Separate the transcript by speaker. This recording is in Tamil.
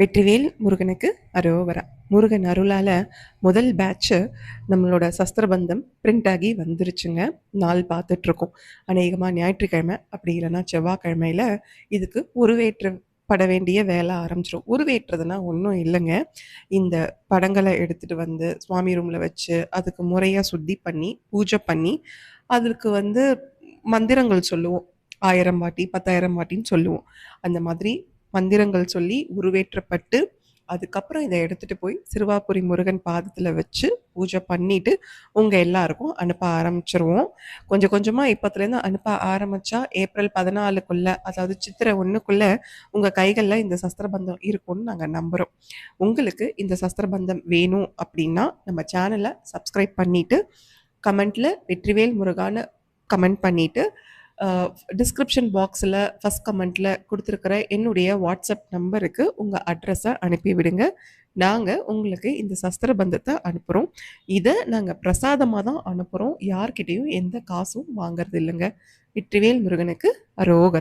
Speaker 1: வெற்றிவேல் முருகனுக்கு அரோகரா. முருகன் அருளால் முதல் பேட்ச்சு நம்மளோட சஸ்திரபந்தம் பிரிண்ட் ஆகி வந்துருச்சுங்க. நாள் பார்த்துட்ருக்கோம். அநேகமாக ஞாயிற்றுக்கிழமை அப்படி இல்லைன்னா செவ்வாய்க்கிழமையில் இதுக்கு உருவேற்றப்பட வேண்டிய வேலை ஆரம்பிச்சிடும். உருவேற்றுறதுனா ஒன்றும் இல்லைங்க. இந்த படங்களை எடுத்துகிட்டு வந்து சுவாமி ரூமில் வச்சு அதுக்கு முறையாக சுத்தி பண்ணி பூஜை பண்ணி அதுக்கு மந்திரங்கள் சொல்லுவோம். 1000 வாட்டி 10,000 வாட்டின்னு சொல்லுவோம். அந்த மாதிரி மந்திரங்கள் சொல்லி உருவேற்றப்பட்டு அதுக்கப்புறம் இதை எடுத்துகிட்டு போய் சிறுவாபுரி முருகன் பாதத்தில் வச்சு பூஜை பண்ணிவிட்டு உங்கள் எல்லாருக்கும் அனுப்ப ஆரம்பிச்சிருவோம். கொஞ்சம் கொஞ்சமாக இப்போத்துலேருந்து அனுப்ப ஆரம்பித்தா ஏப்ரல் 14க்குள்ளே, அதாவது சித்திரை 1க்குள்ளே உங்கள் கைகளில் இந்த சஸ்திரபந்தம் இருக்கும்னு நாங்கள் நம்புகிறோம். உங்களுக்கு இந்த சஸ்திரபந்தம் வேணும் அப்படின்னா நம்ம சேனலை சப்ஸ்கிரைப் பண்ணிவிட்டு கமெண்ட்டில் வெற்றிவேல் முருகான்னு கமெண்ட் பண்ணிவிட்டு டிஸ்கிரிப்ஷன் பாக்ஸில் ஃபஸ்ட் கமெண்ட்டில் கொடுத்துருக்கிற என்னுடைய வாட்ஸ்அப் நம்பருக்கு உங்கள் அட்ரஸை அனுப்பிவிடுங்க. நாங்கள் உங்களுக்கு இந்த சஸ்திரபந்தத்தை அனுப்புகிறோம். இதை நாங்கள் பிரசாதமாக தான் அனுப்புகிறோம். யார்கிட்டையும் எந்த காசும் வாங்கிறது இல்லைங்க. வெற்றிவேல் முருகனுக்கு அரோகர்.